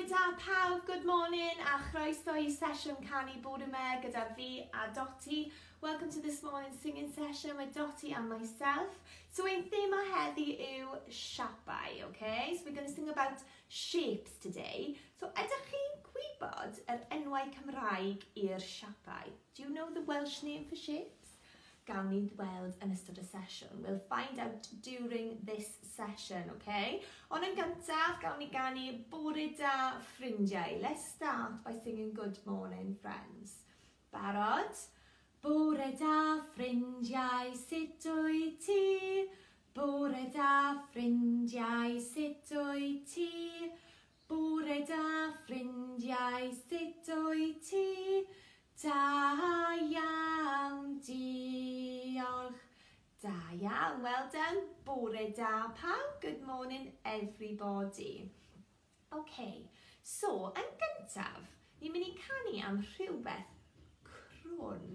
Bore da pawb, good morning a chroeso I sesiwn canu bore yma gyda fi a Dotty. Welcome to this morning's singing session with Dotty and myself. So ein theme heddi yw siapiau, okay? So we're going to sing about shapes today. So ydych chi'n gwybod yr enwau Cymraeg i'r siapiau? Do you know the Welsh name for shapes? Gawn ni weld yn ystod y sesiwn. We'll find out during this session, okay? Ond yn gyntaf, gawn ni ganu bore da ffrindiau. Let's start by singing good morning, friends. Barod? Bore da ffrindiau, sut wyt ti? Bore da ffrindiau, sut wyt ti? Bore da ffrindiau, sut wyt ti? Da iawn, diolch. Da iawn, well done. Bore da pawb. Good morning, everybody. Okay, so, yn gyntaf, ni'n mynd i canu am rhywbeth crwn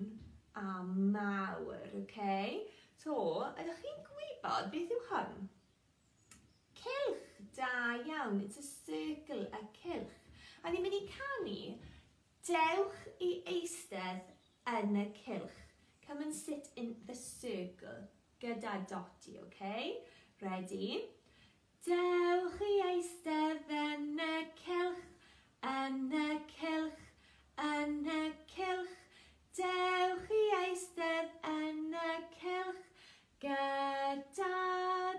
a mawr, okay? So, ydych chi'n gwybod beth yw hwn? Cylch, da iawn. It's a circle, a cylch. A ni'n mynd i canu dewch I eistedd yn y cylch. Come and sit in the circle. Gyda Dotty, okay? Ready? Dewch I eistedd yn y cylch, yn y cylch, yn y cylch. Dewch I eistedd yn y cylch, gyda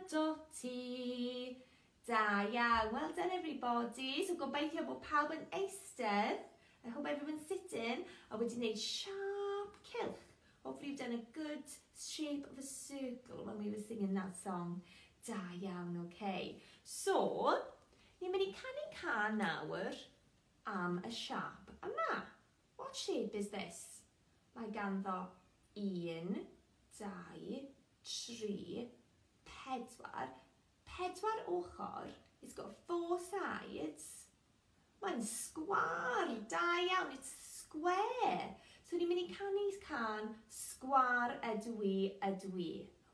Dotty. Da iawn. Well done, everybody. So gobeithio bod pawb yn eistedd. I hope everyone's sitting. A wedi wneud sharp cylch. Hopefully you've done a good shape of a circle when we were singing that song. Da iawn, okay. So, ni'n mynd I canu can nawr am y siap yma. What shape is this? Mae ganddo 1, 2, 3, 4. 4 ochr. It's got 4 sides. Mae'n sgwar, da iawn, it's square. So ni'n mynd I canu can sgwar ydw I.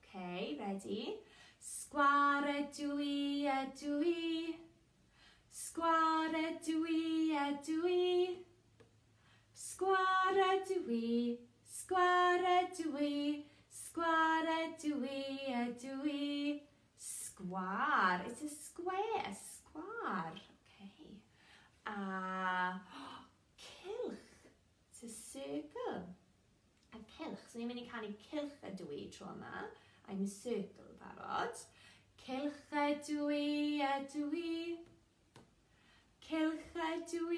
Okay, ready? Sgwar ydw I. Sgwar ydw I. Sgwar ydw I. Sgwar ydw I. Sgwar ydw I. Sgwar, it's a square, a sgwar. Cylch. It's a circle. A cylch. So ni'n mynd I canu cylch ydw I tro yma. I'm a circle, barod. Cylch ydw I. Cylch ydw I.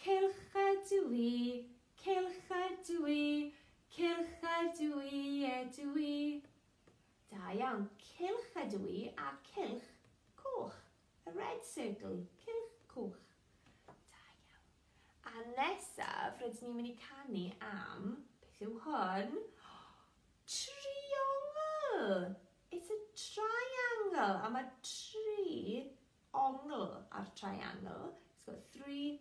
Cylch ydw I. Cylch ydw I. Cylch ydw I. Da iawn. Cylch ydw I a cylch coch. A red circle, cylch coch. Da iawn. A nesaf, rydyn ni'n mynd I canu am, beth yw hwn? Triongl. It's a triangle. A mae triongl ar triangle. It's got 3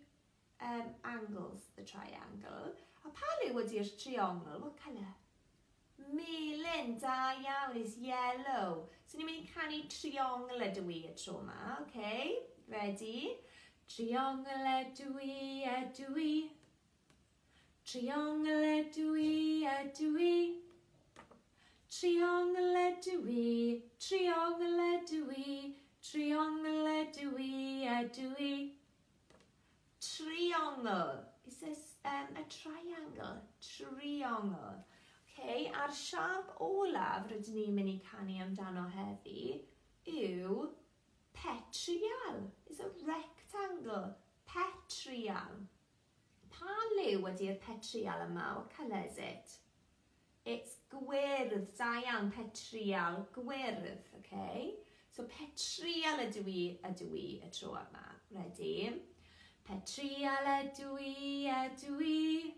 angles, the triangle. A pa liw ydy'r triongl? What colour? Melyn, da iawn, is yellow. So ni'n mynd I canu triongl ydw I y tro yma, okay? Ready? Triongl ydw I. Triongl ydw I. Triongl ydw I. Triongl ydw I. Triongl ydw I. Triongl. Is this a triangle? Triongl. Okay, a'r siap olaf rydyn ni'n mynd I canu amdano heddi yw petrial. It's a rectangle. Petrial. Pa liw ydy'r petrial yma? What colour is it? It's gwyrdd. Da iawn, petrial. Gwyrdd, okay? So petrial ydw I y tro yma. Ready? Petrial ydw I.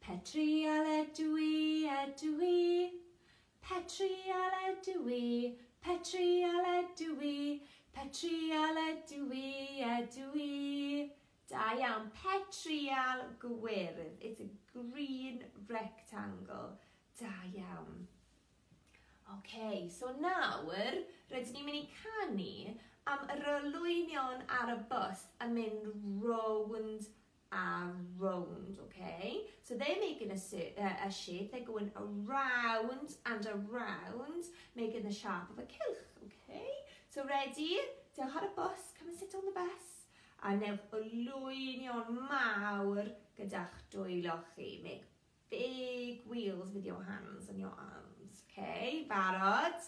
Petrial ydw I. Petrial ydw I. Petrial ydw I. Petrial ydw I. Da iawn, petrial gwyrdd. It's a green rectangle. Da iawn. Okay, so nawr, rydyn ni'n mynd I canu am yr olwynion ar y bus yn mynd round and round, okay? So they're making a shape, they're going around and around, making the shape of a cylch, okay? So ready? Dewch ar y bus, come and sit on the bus. A newch olwynion mawr gyda'ch dwylo chi. Make big wheels with your hands and your arms, okay? Barod?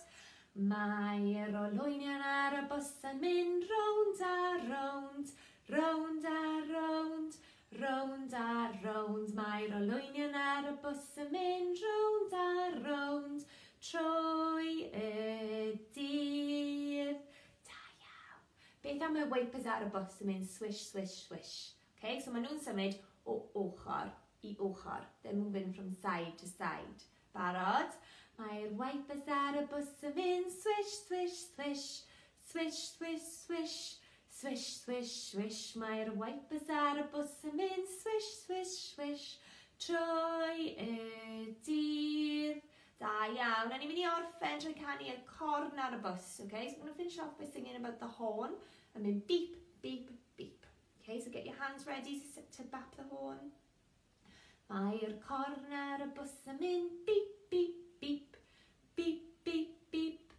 Mae'r olwynion ar y bus yn mynd round a round, round a round, round a round. Mae'r olwynion ar y bus yn mynd round a round, trwy y dydd. Da iawn. Beth am y wipers ar y bus yn mynd swish, swish, swish? Okay, so maen nhw'n symud o ochr I ochr. They're moving from side to side. Barod? Mae'r wipers ar y bus yn mynd swish, swish, swish, swish, swish, swish, swish, swish, swish. Mae'r wipers ar y bus yn mynd swish, swish, swish, trwy y dydd. Da iawn. A ni'n mynd I orffen trwy canu y corn ar y bus. Okay? So we're going to finish off by singing about the horn. And then beep, beep, beep. Okay, so get your hands ready to bap the horn. Mae'r corn ar y bus yn mynd beep, beep, beep, beep, beep, beep,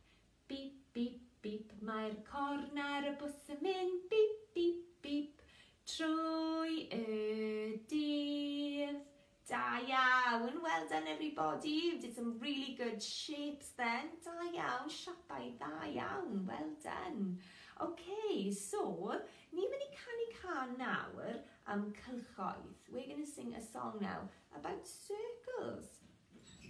beep, beep, beep. Mae'r corn ar y bus yn mynd beep, beep, beep, trwy y dydd. Da iawn. Well done everybody. You did some really good shapes then. Da iawn. Siapau da iawn. Well done. Okay, so ni'n mynd I canu can nawr am cylchoedd. We're going to sing a song now about circles.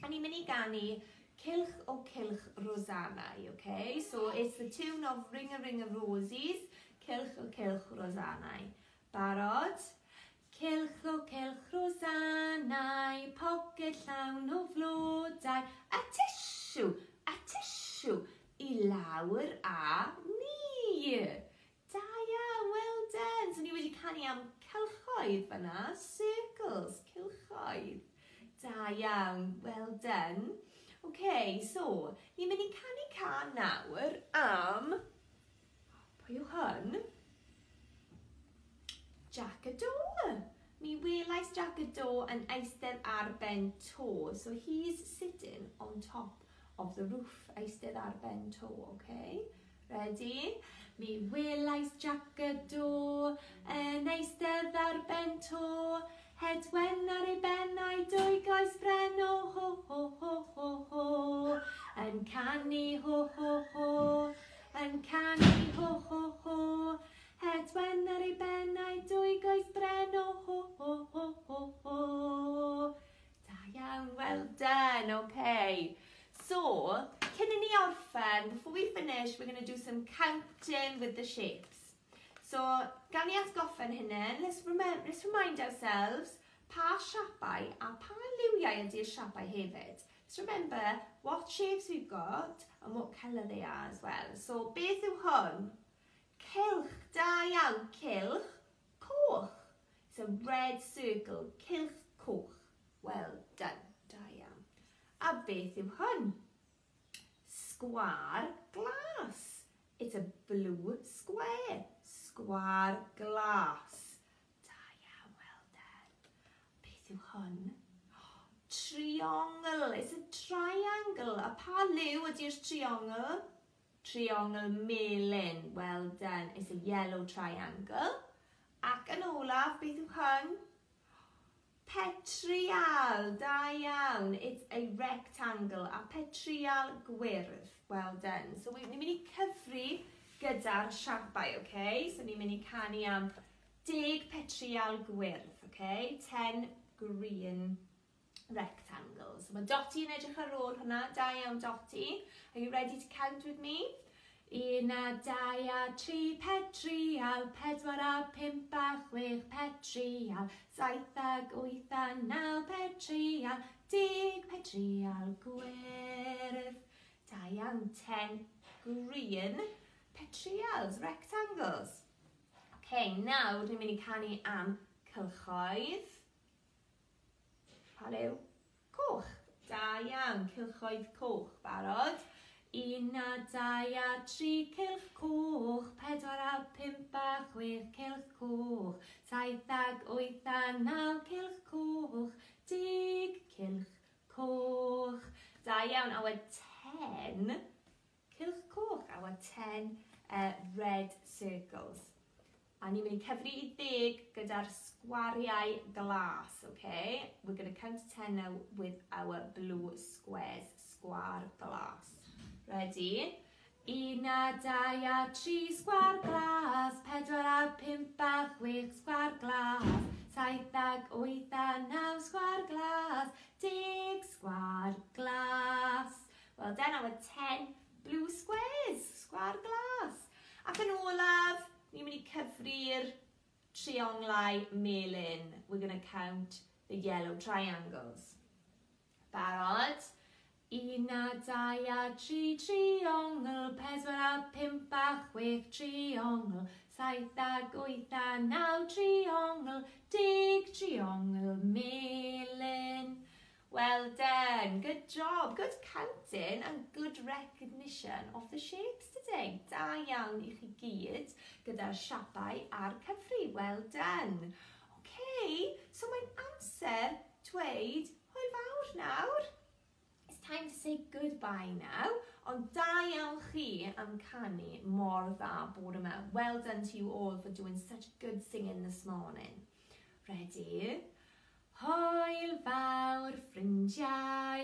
A ni'n mynd I ganu Cylch o Cylch Rosanau, okay? So it's the tune of Ring a Roses, Cylch o Cylch Rosanau. Barod? Cylch o Cylch Rosanau, pocket llawn o flodau, a tissue I lawr a ni. Da iawn, well done. So ni wedi canu am cylchoedd fyna, circles, cylchoedd. Da iawn, well done. Okay, so, ni'n mynd I canu can nawr am, pwy yw hwn? Jack a Do. Mi welais Jack a Do yn eistedd ar ben to. So he's sitting on top of the roof, eistedd ar ben to, okay? Ready? Mi welais Jack a Do yn eistedd ar ben to. Hedwen ar ei bennau, dwy goes bren, o ho ho ho ho ho. Yn canu ho ho ho, yn canu ho ho ho. Hedwen ar ei bennau, dwy goes bren, o ho ho ho ho ho. Da iawn, well done, okay. So, cyn I ni orffen, before we finish, we're going to do some counting with the shapes. So, gan I atgoffa'n hynny, let's remind ourselves pa siapau a pa liwiau ydy'r siapau hefyd. Let's remember what shapes we've got and what colour they are as well. So, beth yw hwn? Cylch, da iawn, cylch, coch. It's a red circle, cylch, coch. Well done, da iawn. A beth yw hwn? Sgwar glas. It's a blue square. Sgwar glas. Da iawn, well done. Beth yw hwn? Triongl. It's a triangle. A pa liw ydy'r triongl? Triongl melyn. Well done. It's a yellow triangle. Ac yn olaf, beth yw hwn? Petrial. Da iawn. It's a rectangle. A petrial gwyrdd. Well done. So ni'n mynd I cyfri gyda'r siapau, okay? So ni'n mynd I canu am 10 petrial gwyrdd, okay? 10 green rectangles. So mae Dotty yn edrych ar ôl hwnna. Da iawn, Dotty. Are you ready to count with me? 1 a 2 a 3 petrial, 4 a 5 a 6 petrial, 7 a 8 a 9 petrial, 10 petrial gwyrdd. Da iawn, 10 green petrials, rectangles. Okay, nawr ni'n mynd I canu am cylchoedd. Pa liw? Coch. Da iawn, cylchoedd coch. Barod? 1 a 2 a 3 cylch coch. coch, 4 a 5 a 6 cylch coch, 7 ag 8 a 9 cylch coch, 10 cylch coch. Da iawn, our 10 cylch coch, our 10 red circles. A ni'n mynd i cyfri i 10 gyda'r sgwariau glas, okay? We're going to count to 10 now with our blue squares, sgwar glas. Ready? 1 a 2 a 3 sgwar glas, 4 a 5 a 6 sgwar glas, 7 ag 8 a 9 sgwar glas, 10 sgwar glas. Well done, our 10 blue squares, sgwar glas. Ac yn olaf, ni'n mynd i cyfri'r trionglau melyn. We're going to count the yellow triangles. Barod? 1 a 2 a 3 triongl, 4 a 5 a 6 triongl, 7 ag 8 a 9 triongl, 10 triongl melyn. Well done, good job, good counting and good recognition of the shapes today. Da iawn i chi gyd gyda'r siapau a'r cyfri, well done. Okay, so mae'n amser dweud hwyl fawr nawr. It's time to say goodbye now, ond da iawn chi am canu mor dda bore yma. Well done to you all for doing such good singing this morning. Ready? Hwyl fawr ffrindiau,